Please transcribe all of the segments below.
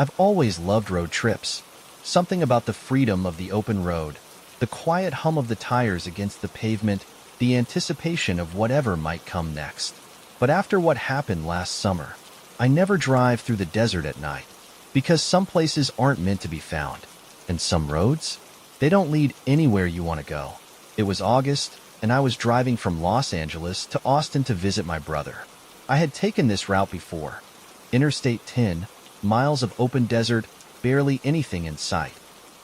I've always loved road trips. Something about the freedom of the open road, the quiet hum of the tires against the pavement, the anticipation of whatever might come next. But after what happened last summer, I never drive through the desert at night, because some places aren't meant to be found, and some roads, they don't lead anywhere you want to go. It was August, and I was driving from Los Angeles to Austin to visit my brother. I had taken this route before. Interstate 10, miles of open desert, barely anything in sight.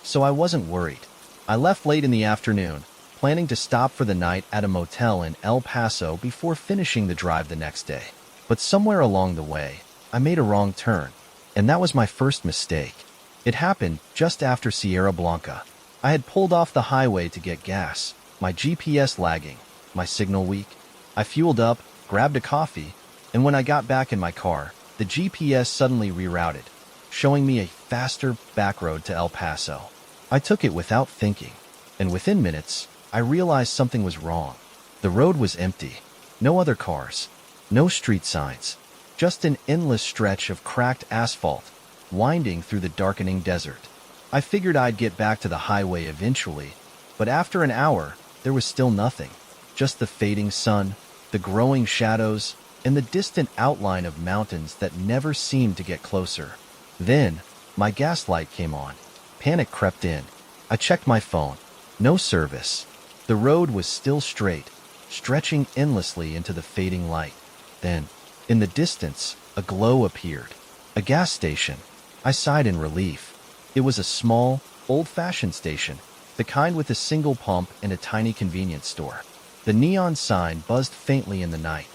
So I wasn't worried. I left late in the afternoon, planning to stop for the night at a motel in El Paso before finishing the drive the next day. But somewhere along the way, I made a wrong turn, and that was my first mistake. It happened just after Sierra Blanca. I had pulled off the highway to get gas, my GPS lagging, my signal weak. I fueled up, grabbed a coffee, and when I got back in my car, the GPS suddenly rerouted, showing me a faster back road to El Paso. I took it without thinking, and within minutes, I realized something was wrong. The road was empty. No other cars. No street signs. Just an endless stretch of cracked asphalt, winding through the darkening desert. I figured I'd get back to the highway eventually, but after an hour, there was still nothing. Just the fading sun, the growing shadows, and the distant outline of mountains that never seemed to get closer. Then, my gas light came on. Panic crept in. I checked my phone. No service. The road was still straight, stretching endlessly into the fading light. Then, in the distance, a glow appeared. A gas station. I sighed in relief. It was a small, old-fashioned station, the kind with a single pump and a tiny convenience store. The neon sign buzzed faintly in the night.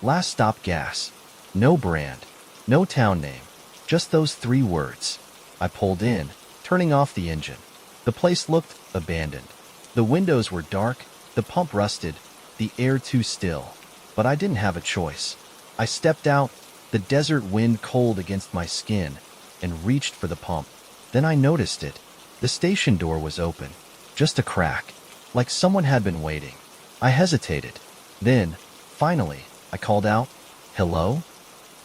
Last stop gas. No brand. No town name. Just those 3 words. I pulled in, turning off the engine. The place looked abandoned. The windows were dark, the pump rusted, the air too still. But I didn't have a choice. I stepped out, the desert wind cold against my skin, and reached for the pump. Then I noticed it. The station door was open. Just a crack, like someone had been waiting. I hesitated. Then, finally, I called out, "Hello?"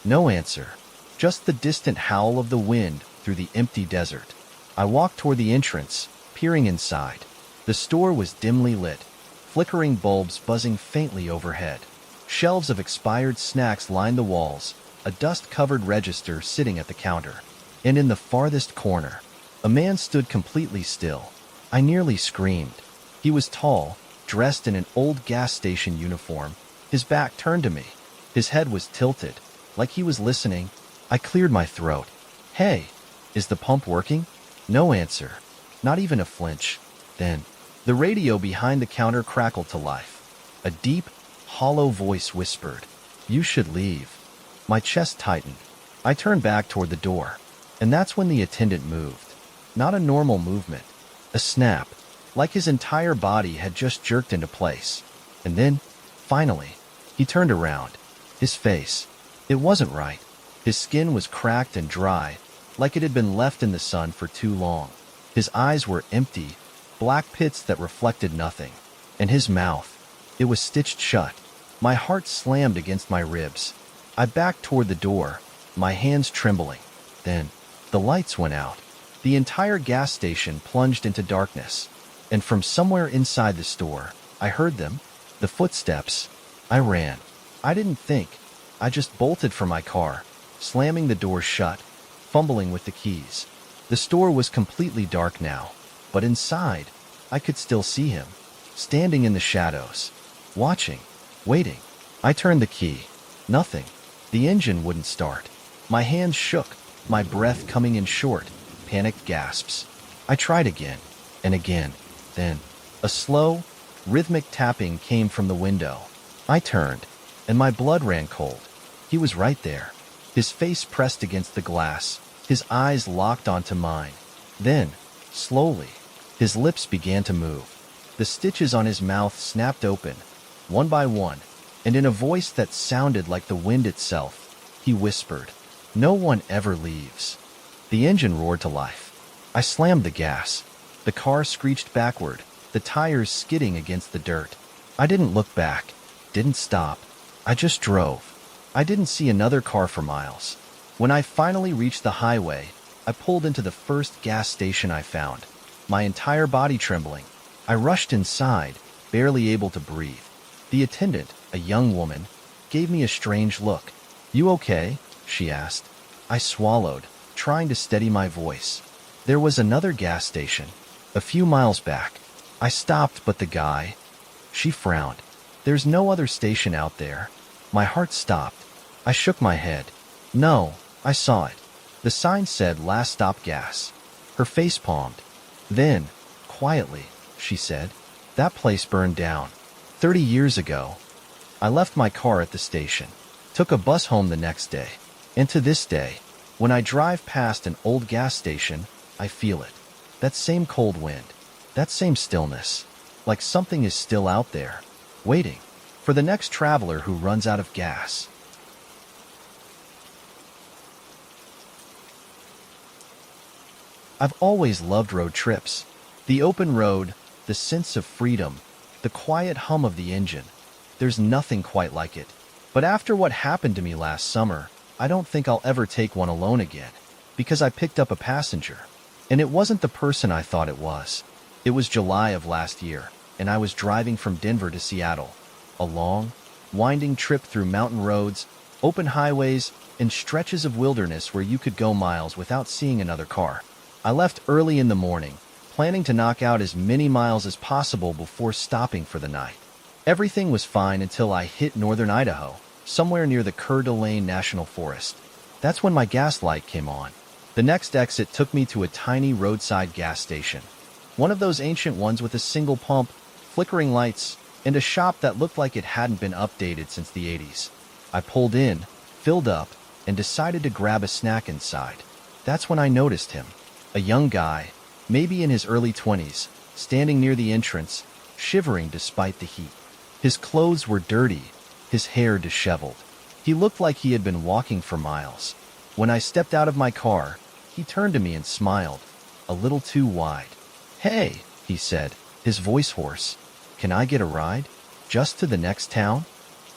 No answer. Just the distant howl of the wind through the empty desert. I walked toward the entrance, peering inside. The store was dimly lit, flickering bulbs buzzing faintly overhead. Shelves of expired snacks lined the walls, a dust-covered register sitting at the counter. And in the farthest corner, a man stood completely still. I nearly screamed. He was tall, dressed in an old gas station uniform, his back turned to me. His head was tilted, like he was listening. I cleared my throat. "Hey, is the pump working?" No answer. Not even a flinch. Then, the radio behind the counter crackled to life. A deep, hollow voice whispered, "You should leave." My chest tightened. I turned back toward the door, and that's when the attendant moved. Not a normal movement. A snap, like his entire body had just jerked into place. And then, finally, he turned around. His face. It wasn't right. His skin was cracked and dry, like it had been left in the sun for too long. His eyes were empty, black pits that reflected nothing. And his mouth. It was stitched shut. My heart slammed against my ribs. I backed toward the door, my hands trembling. Then, the lights went out. The entire gas station plunged into darkness. And from somewhere inside the store, I heard them. The footsteps. I ran. I didn't think. I just bolted for my car, slamming the door shut, fumbling with the keys. The store was completely dark now, but inside, I could still see him, standing in the shadows, watching, waiting. I turned the key. Nothing. The engine wouldn't start. My hands shook, my breath coming in short, panicked gasps. I tried again, and again. Then, a slow, rhythmic tapping came from the window. I turned, and my blood ran cold. He was right there, his face pressed against the glass, his eyes locked onto mine. Then, slowly, his lips began to move. The stitches on his mouth snapped open, one by one, and in a voice that sounded like the wind itself, he whispered, "No one ever leaves." The engine roared to life. I slammed the gas. The car screeched backward, the tires skidding against the dirt. I didn't look back, didn't stop. I just drove. I didn't see another car for miles. When I finally reached the highway, I pulled into the first gas station I found, my entire body trembling. I rushed inside, barely able to breathe. The attendant, a young woman, gave me a strange look. "You okay?" she asked. I swallowed, trying to steady my voice. There was another gas station, a few miles back. I stopped, but the guy... She frowned. "There's no other station out there." My heart stopped. I shook my head. "No, I saw it. The sign said last stop gas." Her face palmed. "Then, quietly," she said, "that place burned down 30 years ago." I left my car at the station, took a bus home the next day, and to this day, when I drive past an old gas station, I feel it. That same cold wind, that same stillness, like something is still out there, waiting for the next traveler who runs out of gas. I've always loved road trips. The open road, the sense of freedom, the quiet hum of the engine. There's nothing quite like it. But after what happened to me last summer, I don't think I'll ever take one alone again, because I picked up a passenger. And it wasn't the person I thought it was. It was July of last year, and I was driving from Denver to Seattle. A long, winding trip through mountain roads, open highways, and stretches of wilderness where you could go miles without seeing another car. I left early in the morning, planning to knock out as many miles as possible before stopping for the night. Everything was fine until I hit northern Idaho, somewhere near the Coeur d'Alene National Forest. That's when my gas light came on. The next exit took me to a tiny roadside gas station. One of those ancient ones with a single pump, flickering lights, and a shop that looked like it hadn't been updated since the 80s. I pulled in, filled up, and decided to grab a snack inside. That's when I noticed him. A young guy, maybe in his early 20s, standing near the entrance, shivering despite the heat. His clothes were dirty, his hair disheveled. He looked like he had been walking for miles. When I stepped out of my car, he turned to me and smiled, a little too wide. "Hey," he said, his voice hoarse. "Can I get a ride? Just to the next town?"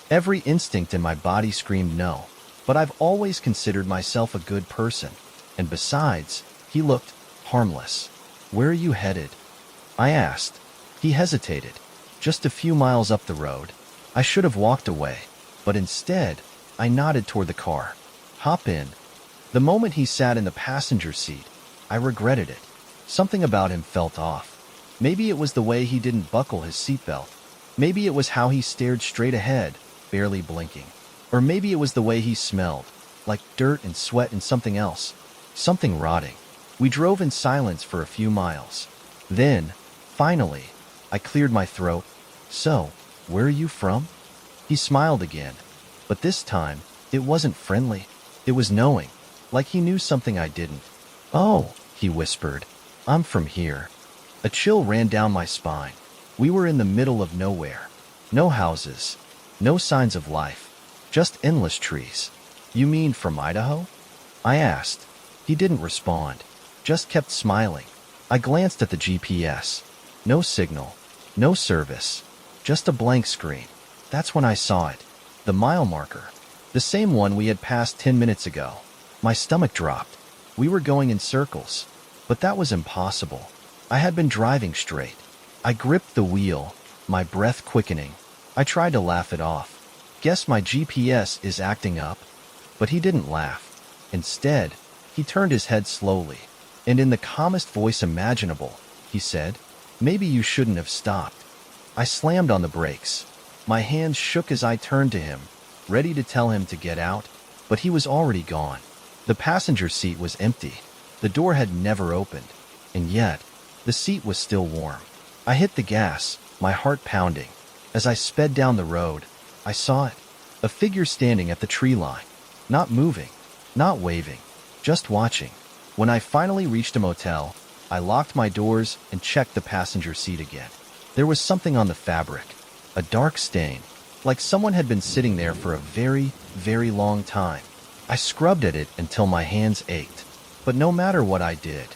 Every instinct in my body screamed no, but I've always considered myself a good person. And besides, he looked harmless. "Where are you headed?" I asked. He hesitated. "Just a few miles up the road." I should have walked away, but instead, I nodded toward the car. "Hop in." The moment he sat in the passenger seat, I regretted it. Something about him felt off. Maybe it was the way he didn't buckle his seatbelt. Maybe it was how he stared straight ahead, barely blinking. Or maybe it was the way he smelled, like dirt and sweat and something else. Something rotting. We drove in silence for a few miles. Then, finally, I cleared my throat. "So, where are you from?" He smiled again, but this time, it wasn't friendly. It was knowing, like he knew something I didn't. "Oh," he whispered, "I'm from here." A chill ran down my spine. We were in the middle of nowhere. No houses, no signs of life, just endless trees. "You mean from Idaho?" I asked. He didn't respond, just kept smiling. I glanced at the GPS. No signal, no service, just a blank screen. That's when I saw it. The mile marker. The same one we had passed 10 minutes ago. My stomach dropped. We were going in circles, but that was impossible. I had been driving straight. I gripped the wheel, my breath quickening. I tried to laugh it off. "Guess my GPS is acting up." But he didn't laugh. Instead, he turned his head slowly, and in the calmest voice imaginable, he said, "Maybe you shouldn't have stopped." I slammed on the brakes. My hands shook as I turned to him, ready to tell him to get out, but he was already gone. The passenger seat was empty. The door had never opened, and yet, the seat was still warm. I hit the gas, my heart pounding. As I sped down the road, I saw it. A figure standing at the tree line. Not moving, not waving, just watching. When I finally reached a motel, I locked my doors and checked the passenger seat again. There was something on the fabric, a dark stain, like someone had been sitting there for a very, very long time. I scrubbed at it until my hands ached. But no matter what I did,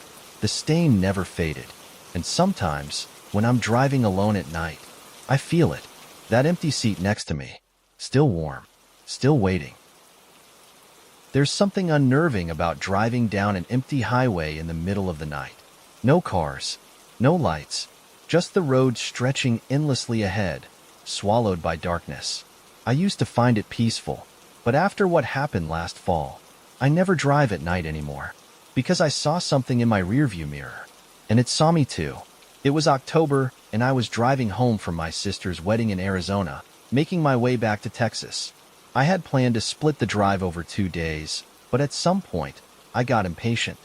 the stain never faded. And sometimes, when I'm driving alone at night, I feel it. That empty seat next to me. Still warm. Still waiting. There's something unnerving about driving down an empty highway in the middle of the night. No cars, no lights, just the road stretching endlessly ahead, swallowed by darkness. I used to find it peaceful, but after what happened last fall, I never drive at night anymore, because I saw something in my rearview mirror, and it saw me too. It was October, and I was driving home from my sister's wedding in Arizona, making my way back to Texas. I had planned to split the drive over 2 days, but at some point, I got impatient.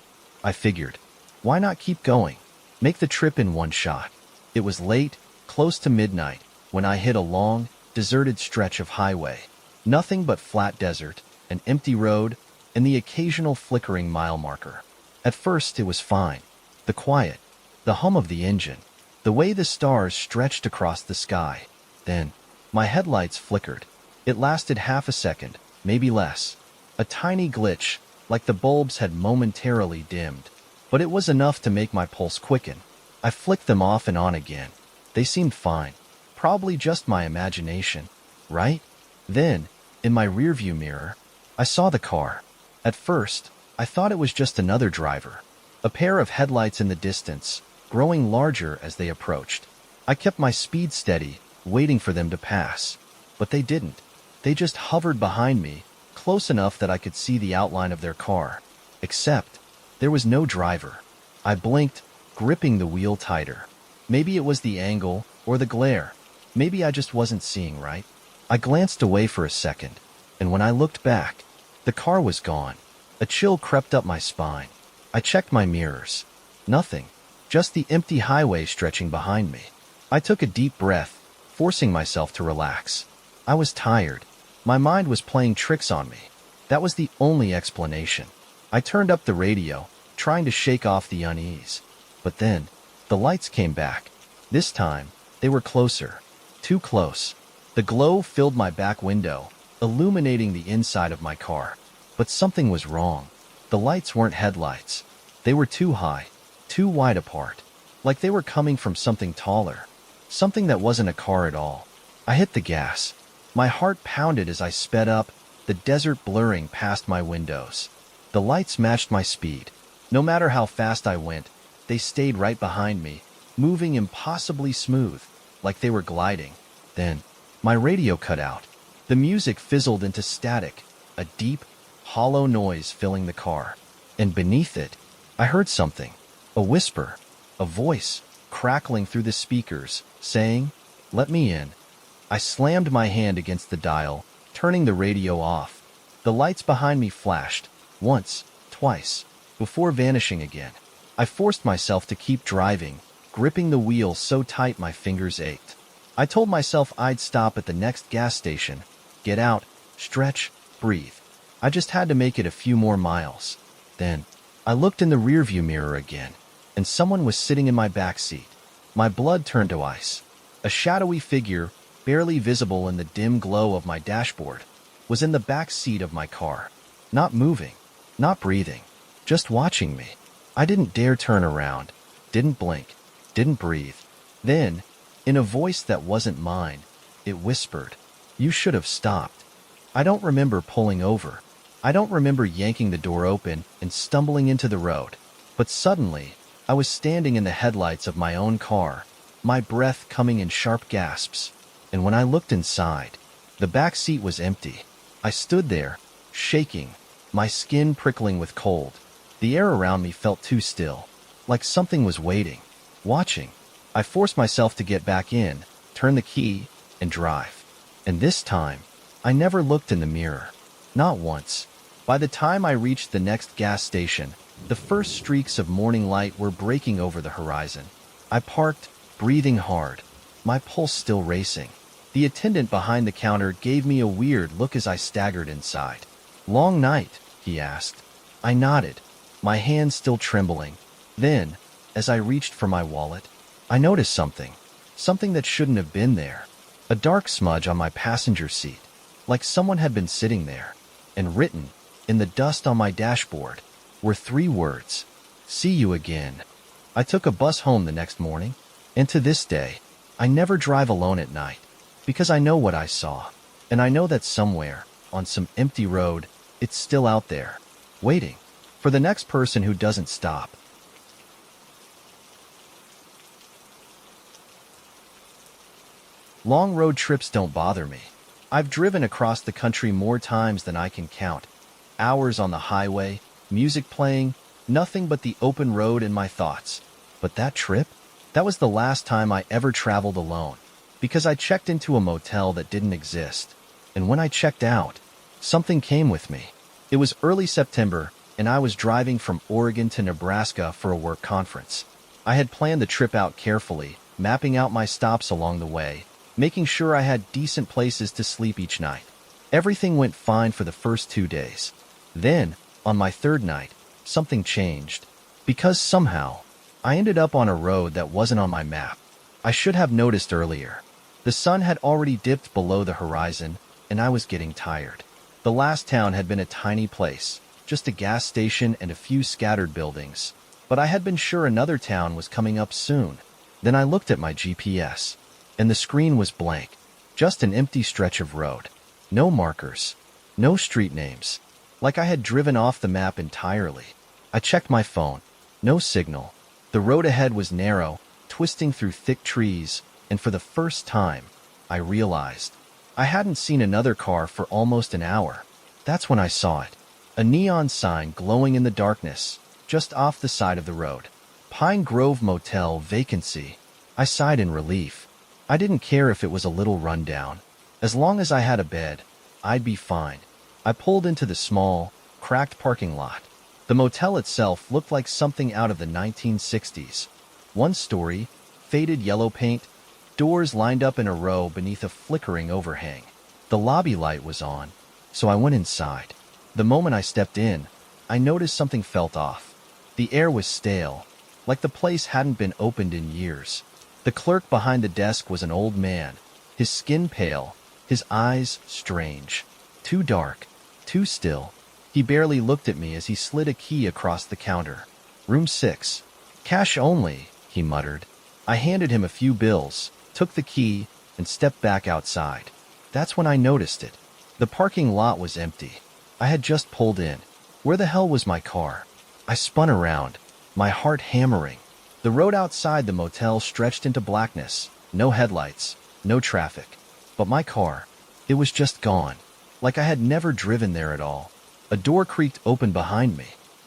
I figured, why not keep going? Make the trip in one shot. It was late, close to midnight, when I hit a long, deserted stretch of highway. Nothing but flat desert, an empty road, and the occasional flickering mile marker. At first, it was fine. The quiet, the hum of the engine, the way the stars stretched across the sky. Then, my headlights flickered. It lasted half a second, maybe less. A tiny glitch, like the bulbs had momentarily dimmed. But it was enough to make my pulse quicken. I flicked them off and on again. They seemed fine. Probably just my imagination, right? Then, in my rearview mirror, I saw the car. At first, I thought it was just another driver. A pair of headlights in the distance, growing larger as they approached. I kept my speed steady, waiting for them to pass. But they didn't. They just hovered behind me, close enough that I could see the outline of their car. Except, there was no driver. I blinked, gripping the wheel tighter. Maybe it was the angle, or the glare. Maybe I just wasn't seeing right. I glanced away for a second, and when I looked back, the car was gone. A chill crept up my spine. I checked my mirrors. Nothing. Just the empty highway stretching behind me. I took a deep breath, forcing myself to relax. I was tired. My mind was playing tricks on me. That was the only explanation. I turned up the radio, trying to shake off the unease. But then, the lights came back. This time, they were closer. Too close. The glow filled my back window, illuminating the inside of my car. But something was wrong. The lights weren't headlights. They were too high, too wide apart. Like they were coming from something taller. Something that wasn't a car at all. I hit the gas. My heart pounded as I sped up, the desert blurring past my windows. The lights matched my speed. No matter how fast I went, they stayed right behind me, moving impossibly smooth, like they were gliding. Then, my radio cut out. The music fizzled into static, a deep, hollow noise filling the car. And beneath it, I heard something. A whisper, a voice, crackling through the speakers, saying, "Let me in." I slammed my hand against the dial, turning the radio off. The lights behind me flashed, once, twice, before vanishing again. I forced myself to keep driving, gripping the wheel so tight my fingers ached. I told myself I'd stop at the next gas station, get out, stretch, breathe. I just had to make it a few more miles. Then, I looked in the rearview mirror again, and someone was sitting in my back seat. My blood turned to ice. A shadowy figure, barely visible in the dim glow of my dashboard, was in the back seat of my car. Not moving, not breathing, just watching me. I didn't dare turn around, didn't blink, didn't breathe. Then, in a voice that wasn't mine, it whispered, "You should have stopped." I don't remember pulling over. I don't remember yanking the door open and stumbling into the road. But suddenly, I was standing in the headlights of my own car, my breath coming in sharp gasps. And when I looked inside, the back seat was empty. I stood there, shaking, my skin prickling with cold. The air around me felt too still, like something was waiting, watching. I forced myself to get back in, turn the key, and drive. And this time, I never looked in the mirror. Not once. By the time I reached the next gas station, the first streaks of morning light were breaking over the horizon. I parked, breathing hard, my pulse still racing. The attendant behind the counter gave me a weird look as I staggered inside. "Long night?" he asked. I nodded, my hands still trembling. Then, as I reached for my wallet, I noticed something that shouldn't have been there. A dark smudge on my passenger seat, like someone had been sitting there. And written, in the dust on my dashboard, were 3 words: "See you again." I took a bus home the next morning, and to this day, I never drive alone at night, because I know what I saw, and I know that somewhere, on some empty road, It's still out there, waiting for the next person who doesn't stop. Long road trips don't bother me. I've driven across the country more times than I can count. Hours on the highway, music playing, nothing but the open road and my thoughts. But that trip? That was the last time I ever traveled alone, because I checked into a motel that didn't exist. And when I checked out, something came with me. It was early September, and I was driving from Oregon to Nebraska for a work conference. I had planned the trip out carefully, mapping out my stops along the way, making sure I had decent places to sleep each night. Everything went fine for the first 2 days. Then, on my third night, something changed. Because somehow, I ended up on a road that wasn't on my map. I should have noticed earlier. The sun had already dipped below the horizon, and I was getting tired. The last town had been a tiny place, just a gas station and a few scattered buildings. But I had been sure another town was coming up soon. Then I looked at my GPS, and the screen was blank. Just an empty stretch of road. No markers. No street names. Like I had driven off the map entirely. I checked my phone. No signal. The road ahead was narrow, twisting through thick trees, and for the first time, I realized I hadn't seen another car for almost an hour. That's when I saw it. A neon sign glowing in the darkness, just off the side of the road. Pine Grove Motel vacancy. I sighed in relief. I didn't care if it was a little rundown. As long as I had a bed, I'd be fine. I pulled into the small, cracked parking lot. The motel itself looked like something out of the 1960s. One story, faded yellow paint, doors lined up in a row beneath a flickering overhang. The lobby light was on, so I went inside. The moment I stepped in, I noticed something felt off. The air was stale, like the place hadn't been opened in years. The clerk behind the desk was an old man, his skin pale, his eyes strange. Too dark, too still. He barely looked at me as he slid a key across the counter. Room 6. Cash only, he muttered. I handed him a few bills, took the key, and stepped back outside. That's when I noticed it. The parking lot was empty. I had just pulled in. Where the hell was my car? I spun around, my heart hammering. The road outside the motel stretched into blackness. No headlights, no traffic. But my car, it was just gone. Like I had never driven there at all. A door creaked open behind me.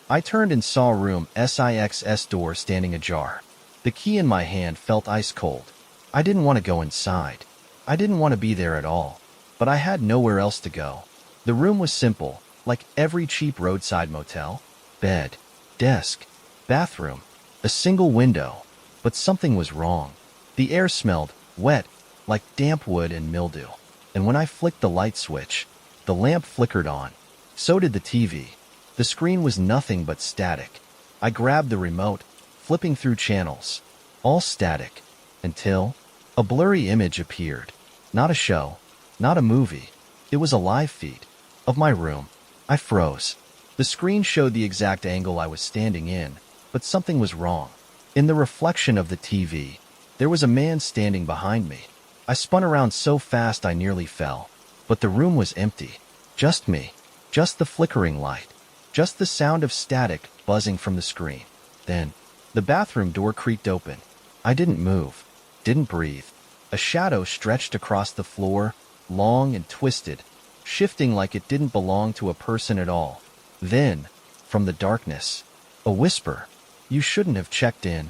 I turned and saw room 6's door standing ajar. The key in my hand felt ice cold. I didn't want to go inside. I didn't want to be there at all. But I had nowhere else to go. The room was simple, like every cheap roadside motel. Bed, desk, bathroom, a single window. But something was wrong. The air smelled wet, like damp wood and mildew. And when I flicked the light switch, the lamp flickered on. So did the TV. The screen was nothing but static. I grabbed the remote, flipping through channels. All static. Until a blurry image appeared. Not a show. Not a movie. It was a live feed. Of my room. I froze. The screen showed the exact angle I was standing in, but something was wrong. In the reflection of the TV, there was a man standing behind me. I spun around so fast I nearly fell. But the room was empty. Just me. Just the flickering light. Just the sound of static buzzing from the screen. Then, the bathroom door creaked open. I didn't move. Didn't breathe. A shadow stretched across the floor, long and twisted, shifting like it didn't belong to a person at all. Then, from the darkness, a whisper. You shouldn't have checked in.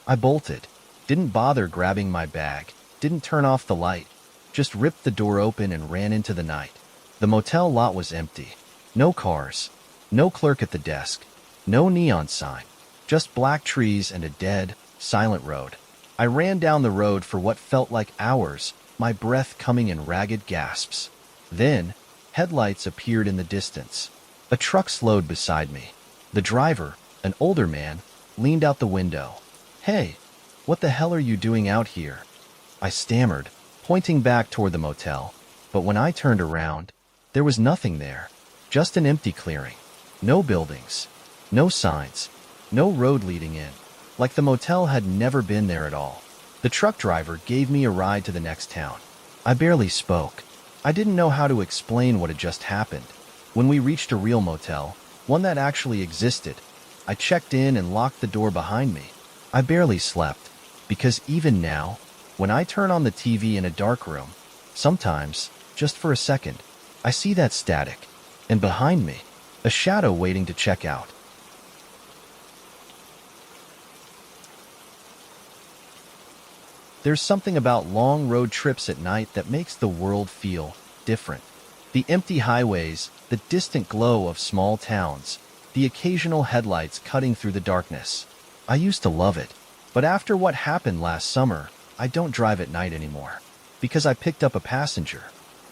I bolted. Didn't bother grabbing my bag. Didn't turn off the light. Just ripped the door open and ran into the night. The motel lot was empty. No cars. No clerk at the desk. No neon sign. Just black trees and a dead, silent road. I ran down the road for what felt like hours, my breath coming in ragged gasps. Then, headlights appeared in the distance. A truck slowed beside me. The driver, an older man, leaned out the window. Hey, what the hell are you doing out here? I stammered, pointing back toward the motel. But when I turned around, there was nothing there. Just an empty clearing. No buildings. No signs. No road leading in. Like the motel had never been there at all. The truck driver gave me a ride to the next town. I barely spoke. I didn't know how to explain what had just happened. When we reached a real motel, one that actually existed, I checked in and locked the door behind me. I barely slept, because even now, when I turn on the TV in a dark room, sometimes, just for a second, I see that static, and behind me, a shadow waiting to check out. There's something about long road trips at night that makes the world feel different. The empty highways, the distant glow of small towns, the occasional headlights cutting through the darkness. I used to love it, but after what happened last summer, I don't drive at night anymore. Because I picked up a passenger,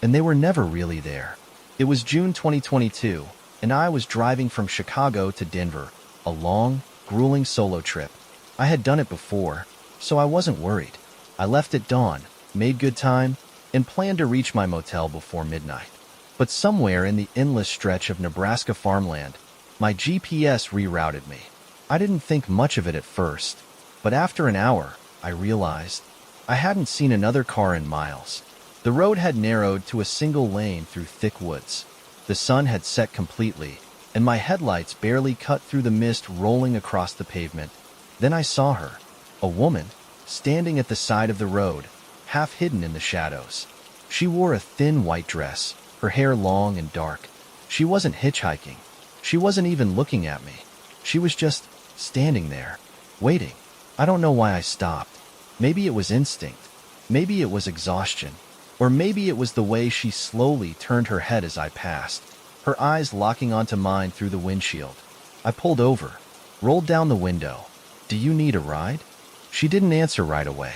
and they were never really there. It was June 2022, and I was driving from Chicago to Denver, a long, grueling solo trip. I had done it before, so I wasn't worried. I left at dawn, made good time, and planned to reach my motel before midnight. But somewhere in the endless stretch of Nebraska farmland, my GPS rerouted me. I didn't think much of it at first, but after an hour, I realized I hadn't seen another car in miles. The road had narrowed to a single lane through thick woods. The sun had set completely, and my headlights barely cut through the mist rolling across the pavement. Then I saw her, a woman, standing at the side of the road, half hidden in the shadows. She wore a thin white dress, her hair long and dark. She wasn't hitchhiking. She wasn't even looking at me. She was just standing there, waiting. I don't know why I stopped. Maybe it was instinct. Maybe it was exhaustion. Or maybe it was the way she slowly turned her head as I passed, her eyes locking onto mine through the windshield. I pulled over, rolled down the window. "Do you need a ride?" She didn't answer right away.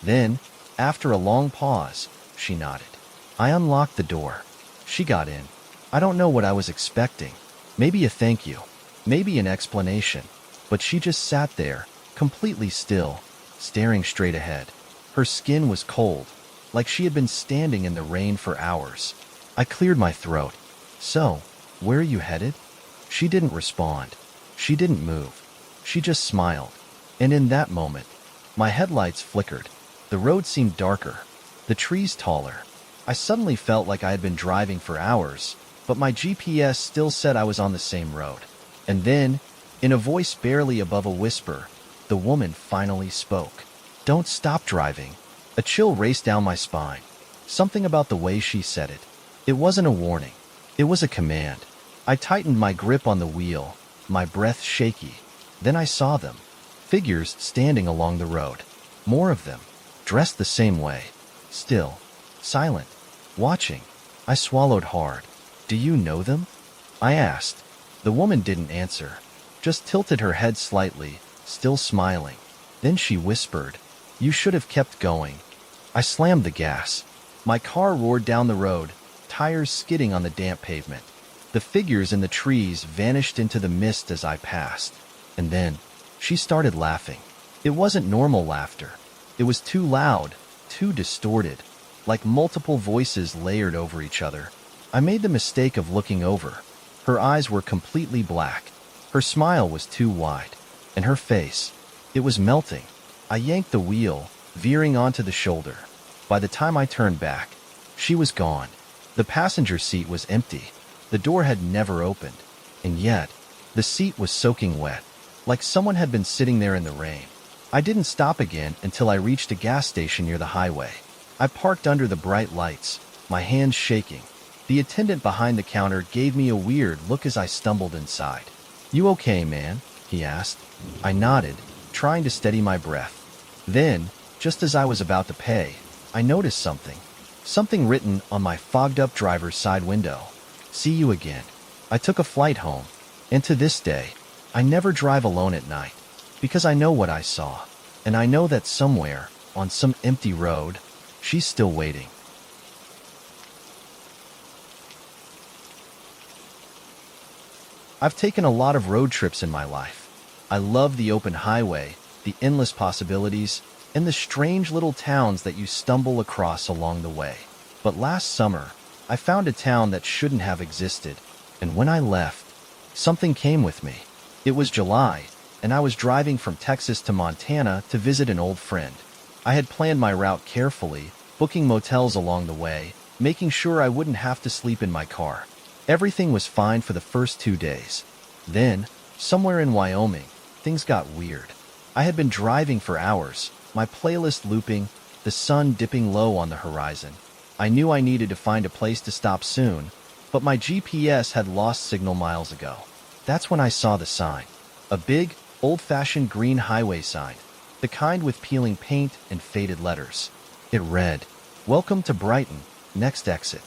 Then, after a long pause, she nodded. I unlocked the door. She got in. I don't know what I was expecting. Maybe a thank you. Maybe an explanation. But she just sat there, completely still, staring straight ahead. Her skin was cold, like she had been standing in the rain for hours. I cleared my throat. "So, where are you headed?" She didn't respond. She didn't move. She just smiled. And in that moment, my headlights flickered. The road seemed darker, the trees taller. I suddenly felt like I had been driving for hours, but my GPS still said I was on the same road. And then, in a voice barely above a whisper, the woman finally spoke. "Don't stop driving." A chill raced down my spine. Something about the way she said it. It wasn't a warning. It was a command. I tightened my grip on the wheel, my breath shaky. Then I saw them. Figures standing along the road. More of them, dressed the same way. Still, silent, watching. I swallowed hard. "Do you know them?" I asked. The woman didn't answer, just tilted her head slightly, still smiling. Then she whispered, "You should have kept going." I slammed the gas. My car roared down the road, tires skidding on the damp pavement. The figures in the trees vanished into the mist as I passed. And then, she started laughing. It wasn't normal laughter. It was too loud, too distorted, like multiple voices layered over each other. I made the mistake of looking over. Her eyes were completely black. Her smile was too wide. And her face, it was melting. I yanked the wheel, veering onto the shoulder. By the time I turned back, she was gone. The passenger seat was empty. The door had never opened. And yet, the seat was soaking wet, like someone had been sitting there in the rain. I didn't stop again until I reached a gas station near the highway. I parked under the bright lights, my hands shaking. The attendant behind the counter gave me a weird look as I stumbled inside. "You okay, man?" he asked. I nodded, trying to steady my breath. Then, just as I was about to pay, I noticed something. Something written on my fogged-up driver's side window. "See you again." I took a flight home, and to this day, I never drive alone at night, because I know what I saw, and I know that somewhere, on some empty road, she's still waiting. I've taken a lot of road trips in my life. I love the open highway, the endless possibilities, and the strange little towns that you stumble across along the way. But last summer, I found a town that shouldn't have existed, and when I left, something came with me. It was July, and I was driving from Texas to Montana to visit an old friend. I had planned my route carefully, booking motels along the way, making sure I wouldn't have to sleep in my car. Everything was fine for the first 2 days. Then, somewhere in Wyoming, things got weird. I had been driving for hours, my playlist looping, the sun dipping low on the horizon. I knew I needed to find a place to stop soon, but my GPS had lost signal miles ago. That's when I saw the sign. A big, old-fashioned green highway sign, the kind with peeling paint and faded letters. It read, "Welcome to Brighton, next exit."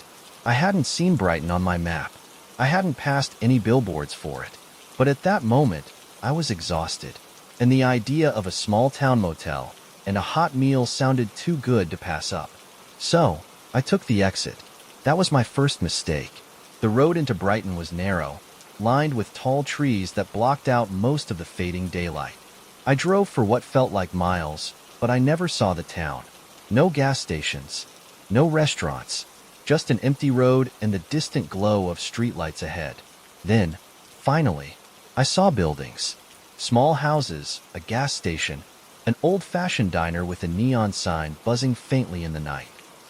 I hadn't seen Brighton on my map. I hadn't passed any billboards for it. But at that moment, I was exhausted, and the idea of a small-town motel and a hot meal sounded too good to pass up. So, I took the exit. That was my first mistake. The road into Brighton was narrow, lined with tall trees that blocked out most of the fading daylight. I drove for what felt like miles, but I never saw the town. No gas stations, no restaurants, just an empty road and the distant glow of streetlights ahead. Then, finally, I saw buildings. Small houses, a gas station, an old-fashioned diner with a neon sign buzzing faintly in the night.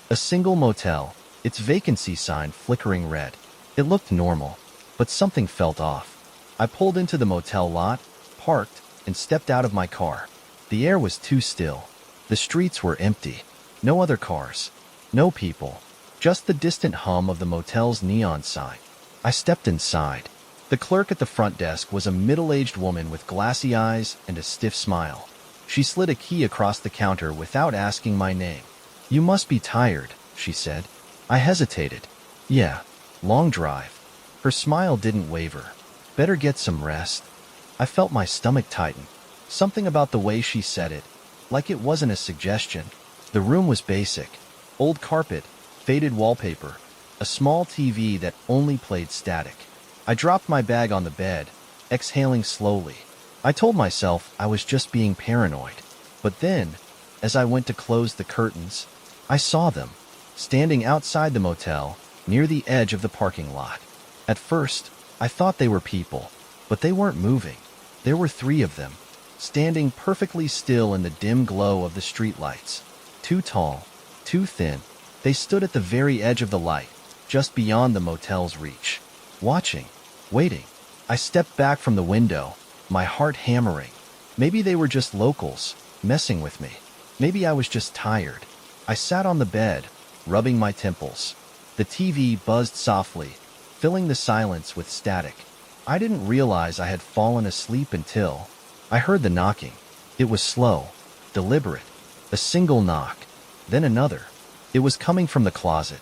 A single motel, its vacancy sign flickering red. It looked normal, but something felt off. I pulled into the motel lot, parked, and stepped out of my car. The air was too still. The streets were empty. No other cars. No people. Just the distant hum of the motel's neon sign. I stepped inside. The clerk at the front desk was a middle-aged woman with glassy eyes and a stiff smile. She slid a key across the counter without asking my name. "You must be tired," she said. I hesitated. "Yeah, long drive." Her smile didn't waver. "Better get some rest." I felt my stomach tighten. Something about the way she said it, like it wasn't a suggestion. The room was basic. Old carpet, faded wallpaper, a small TV that only played static. I dropped my bag on the bed, exhaling slowly. I told myself I was just being paranoid. But then, as I went to close the curtains, I saw them, standing outside the motel, near the edge of the parking lot. At first, I thought they were people, but they weren't moving. There were 3 of them, standing perfectly still in the dim glow of the streetlights. Too tall, too thin. They stood at the very edge of the light, just beyond the motel's reach. Watching, waiting. I stepped back from the window, my heart hammering. Maybe they were just locals, messing with me. Maybe I was just tired. I sat on the bed, rubbing my temples. The TV buzzed softly, filling the silence with static. I didn't realize I had fallen asleep until I heard the knocking. It was slow, deliberate. A single knock, then another. It was coming from the closet.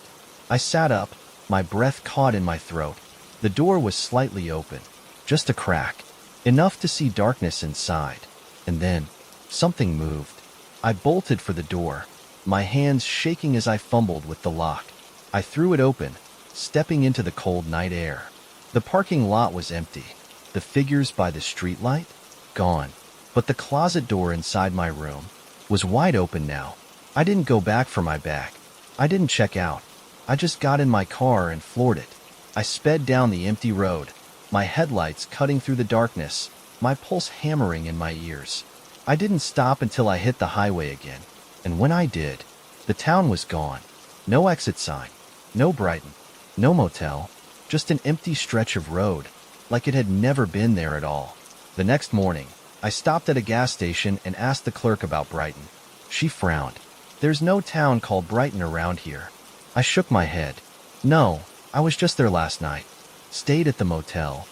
I sat up, my breath caught in my throat. The door was slightly open, just a crack, enough to see darkness inside. And then, something moved. I bolted for the door, my hands shaking as I fumbled with the lock. I threw it open, stepping into the cold night air. The parking lot was empty. The figures by the streetlight? Gone. But the closet door inside my room was wide open now. I didn't go back for my bag. I didn't check out. I just got in my car and floored it. I sped down the empty road, my headlights cutting through the darkness, my pulse hammering in my ears. I didn't stop until I hit the highway again. And when I did, the town was gone. No exit sign, no Brighton, no motel, just an empty stretch of road, like it had never been there at all. The next morning, I stopped at a gas station and asked the clerk about Brighton. She frowned. "There's no town called Brighton around here." I shook my head. "No, I was just there last night. Stayed at the motel."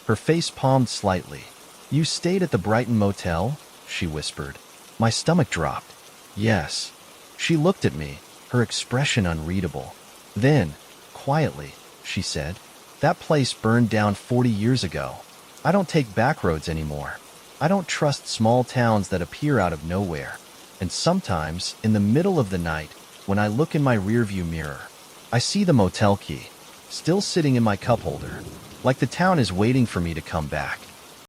Her face palmed slightly. "You stayed at the Brighton motel?" she whispered. My stomach dropped. "Yes." She looked at me, her expression unreadable. Then, quietly, she said, "That place burned down 40 years ago. I don't take back roads anymore. I don't trust small towns that appear out of nowhere. And sometimes, in the middle of the night, when I look in my rearview mirror, I see the motel key, still sitting in my cup holder, like the town is waiting for me to come back."